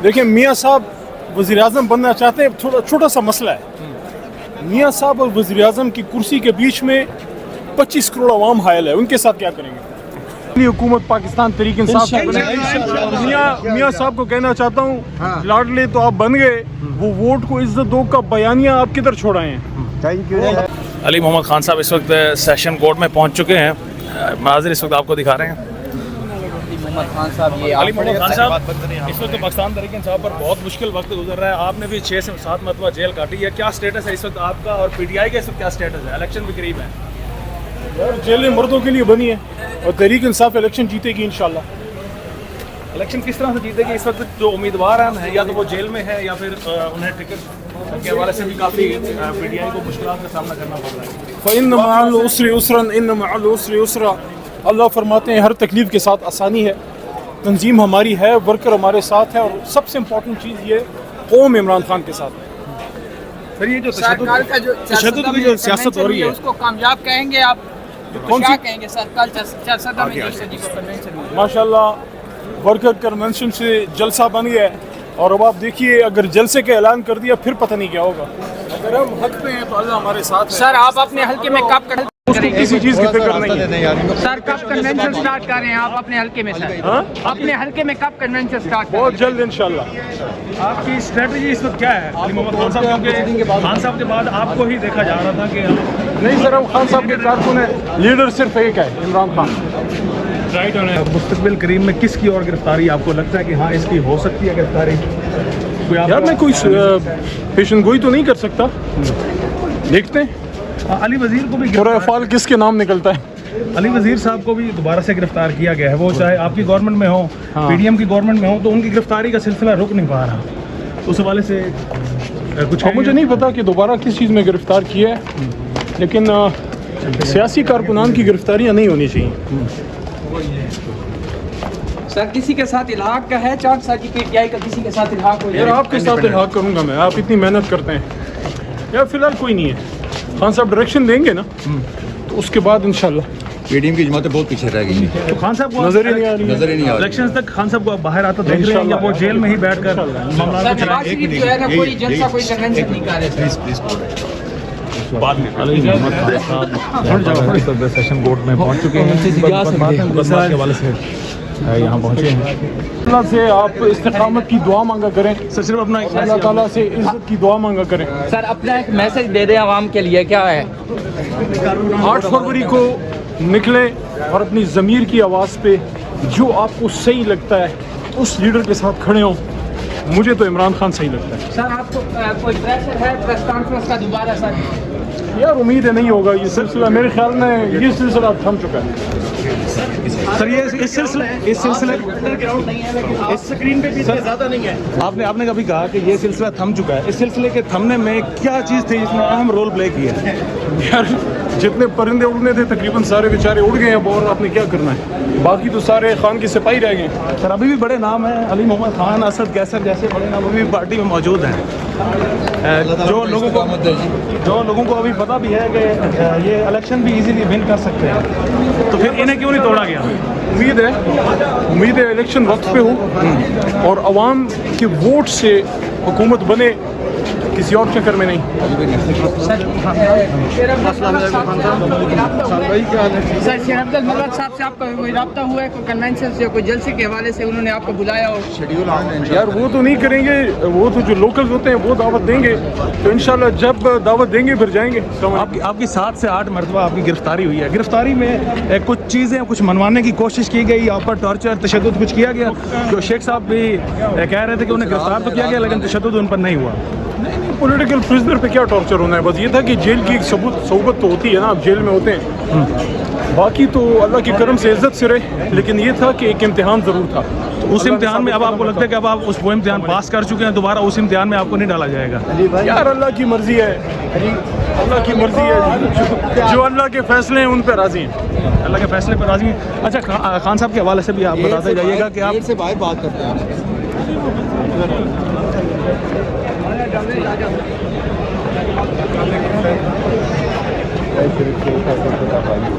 دیکھیں میاں صاحب وزیر اعظم بننا چاہتے ہیں, تھوڑا چھوٹا سا مسئلہ ہے. میاں صاحب اور وزیر اعظم کی کرسی کے بیچ میں 25 کروڑ عوام حائل ہے, ان کے ساتھ کیا کریں گے؟ حکومت پاکستان تحریک انصاف کی بنے. میاں صاحب کو کہنا چاہتا ہوں, لاڈلے تو آپ بن گئے, وہ ووٹ کو عزت دو کا بیانیہ آپ کدھر چھوڑائے ہیں؟ علی محمد خان صاحب اس وقت سیشن کورٹ میں پہنچ چکے ہیں. مناظر اس وقت آپ کو دکھا رہے ہیں. علی محمد خان صاحب اس وقت پاکستان تحریک انصاف پر بہت مشکل وقت گزر رہا ہے. آپ نے بھی 6 سے 7 مرتبہ جیل کاٹی ہے. کیا سٹیٹس ہے اس وقت آپ کا, اور پی ٹی آئی کا اس وقت کیا سٹیٹس ہے؟ الیکشن بھی قریب ہے. یار جیلیں مردوں کے لیے بنی ہے, اور تحریک انصاف الیکشن جیتے گی انشاءاللہ. الیکشن کس طرح سے جیتے گی؟ اس وقت جو امیدوار ہیں یا تو وہ جیل میں ہے یا پھر انہیں ٹکٹ کے حوالے سے بھی کافی پی ٹی آئی کو مشکلات کا سامنا کرنا پڑ رہا ہے. فَإِنَّ مَعَ الْعُسْرِ يُسْرًا إِنَّ مَعَ الْعُسْرِ يُسْرًا. اللہ فرماتے ہیں ہر تکلیف کے ساتھ آسانی ہے. تنظیم ہماری ہے, ورکر ہمارے ساتھ ہے, اور سب سے امپورٹنٹ چیز یہ قوم عمران خان کے ساتھ ہے. پھر یہ جو تشدد کی جو سیاست ہو رہی ہے اس کو کامیاب کہیں گے آپ؟ کیا کہیں گے سر؟ کل ماشاءاللہ ورکر کنونشن سے جلسہ بن گیا ہے, اور اب آپ دیکھیے اگر جلسے کا اعلان کر دیا پھر پتہ نہیں کیا ہوگا. اگر ہم حق پہ ہیں تو اللہ ہمارے ساتھ ہے. سر آپ اپنے حلقے میں کب کریں گے؟ اس کو کسی چیز کی فکر نہیں ہے. سر کب کنونشن سٹارٹ کر رہے ہیں آپ اپنے حلقے میں؟ سر اپنے حلقے میں کب کنونشن سٹارٹ کر رہے ہیں؟ بہت جلد انشاءاللہ. آپ کی اسٹریٹجی اس وقت کیا ہے علی محمد خان صاحب؟ کیونکہ خان صاحب کے بعد آپ کو ہی دیکھا جا رہا تھا کہ نہیں سر, ہم خان صاحب کے کارکن ہیں, لیڈر صرف ایک ہے, عمران خان. رائٹ. مستقبل قریب میں کس کی اور گرفتاری آپ کو لگتا ہے کہ ہاں اس کی ہو سکتی ہے گرفتاری؟ یار میں کوئی پیشن گوئی تو نہیں کر سکتا, دیکھتے ہیں. علی وزیر کو بھی برا افعال کس کے نام نکلتا ہے. علی وزیر صاحب کو بھی دوبارہ سے گرفتار کیا گیا ہے. وہ چاہے آپ کی گورنمنٹ میں ہو, پی ڈی ایم کی گورنمنٹ میں ہو, تو ان کی گرفتاری کا سلسلہ رک نہیں پا رہا. اس حوالے سے کچھ مجھے نہیں پتا کہ دوبارہ کس چیز میں گرفتار کیا ہے, لیکن سیاسی کارکنان کی گرفتاریاں نہیں ہونی چاہیے. سر کسی کے ساتھ الحاق کا ہے چانس سر کی پی ٹی آئی کا کسی کے ساتھ الحاق ہو جائے؟ یار آپ کے ساتھ الحاق کروں گا میں, آپ اتنی محنت کرتے ہیں. یار فی الحال کوئی نہیں ہے. خان صاحب ڈائریکشن دیں گے نا تو اس کے بعد انشاءاللہ. پی ڈی ایم کی جماعتیں بہت پیچھے رہ گئی ہیں. تو خان صاحب کو نظر ہی نہیں آ رہی. الیکشن تک خان صاحب کو باہر آتا دیکھ رہے ہیں یا وہ جیل میں ہی بیٹھ کر معاملات کو نواز شریف جو ہے نا کوئی جلسہ کوئی کنونشن نہیں کر رہے. بعد میں سیشن کورٹ میں پہنچ چکے ہیں, مقدمات کے حوالے سے یہاں پہنچے ہیں. اللہ سے آپ استقامت کی دعا مانگا کریں. سر صرف اپنا اللہ تعالیٰ سے عزت کی دعا مانگا کریں. سر اپنا ایک میسج دے دیں عوام کے لیے, کیا ہے؟ 8 فروری کو نکلیں اور اپنی ضمیر کی آواز پہ جو آپ کو صحیح لگتا ہے اس لیڈر کے ساتھ کھڑے ہوں. مجھے تو عمران خان صحیح لگتا ہے. سر آپ کو کوئی پریشر ہے پریس کانفرنس کا دوبارہ؟ سر یار امید ہے نہیں ہوگا یہ سلسلہ, میرے خیال میں یہ سلسلہ تھم چکا ہے. سر یہ اس سلسلے اسکرین پہ بھی زیادہ نہیں ہے. آپ نے کبھی کہا کہ یہ سلسلہ تھم چکا ہے, اس سلسلے کے تھمنے میں کیا چیز تھی جس نے اہم رول پلے کیا؟ یار جتنے پرندے اڑنے تھے تقریباً سارے بیچارے اڑ گئے ہیں, اور آپ نے کیا کرنا ہے, باقی تو سارے خان کے سپاہی رہ گئے. سر ابھی بھی بڑے نام ہیں, علی محمد خان, اسد کیسر جیسے بڑے نام ابھی بھی پارٹی میں موجود ہیں. جو لوگوں کو ابھی پتہ بھی ہے کہ یہ الیکشن بھی ایزیلی ون کر سکتے ہیں, تو پھر انہیں کیوں نہیں توڑا گیا؟ امید ہے الیکشن وقت پہ ہو اور عوام کے ووٹ سے حکومت بنے, کسی اور چکر میں نہیں. سر شیر عبد الملک صاحب سے آپ کا کوئی رابطہ ہوا ہے, کوئی کنونشن سے, کوئی جلسے کے حوالے سے انہوں نے آپ کو بلایا ہو؟ یار وہ تو نہیں کریں گے, وہ تو جو لوکل ہوتے ہیں وہ دعوت دیں گے, تو انشاءاللہ جب دعوت دیں گے پھر جائیں گے. آپ کی 7 سے 8 مرتبہ آپ کی گرفتاری ہوئی ہے. گرفتاری میں کچھ چیزیں کچھ منوانے کی کوشش کی گئی, آپ پر ٹارچر تشدد کچھ کیا گیا؟ جو شیخ صاحب بھی کہہ رہے تھے کہ انہیں گرفتار تو کیا گیا لیکن تشدد ان پر نہیں ہوا. پولیٹیکل پرزنر پہ کیا ٹارچر ہونا ہے, بس یہ تھا کہ جیل کی ایک صحبت تو ہوتی ہے نا, آپ جیل میں ہوتے ہیں, باقی تو اللہ کے کرم سے عزت سے رہے, لیکن یہ تھا کہ ایک امتحان ضرور تھا. اس امتحان میں اب آپ کو لگتا ہے کہ اب آپ وہ امتحان پاس کر چکے ہیں, دوبارہ اس امتحان میں آپ کو نہیں ڈالا جائے گا؟ یار اللہ کی مرضی ہے, اللہ کی مرضی ہے, جو اللہ کے فیصلے ہیں ان پہ راضی ہیں. اللہ کے فیصلے پر راضی ہیں. اچھا خان صاحب کے حوالے سے بھی آپ بتاتے جائیے گا کہ آپ سے باہر بات کرتے ہیں.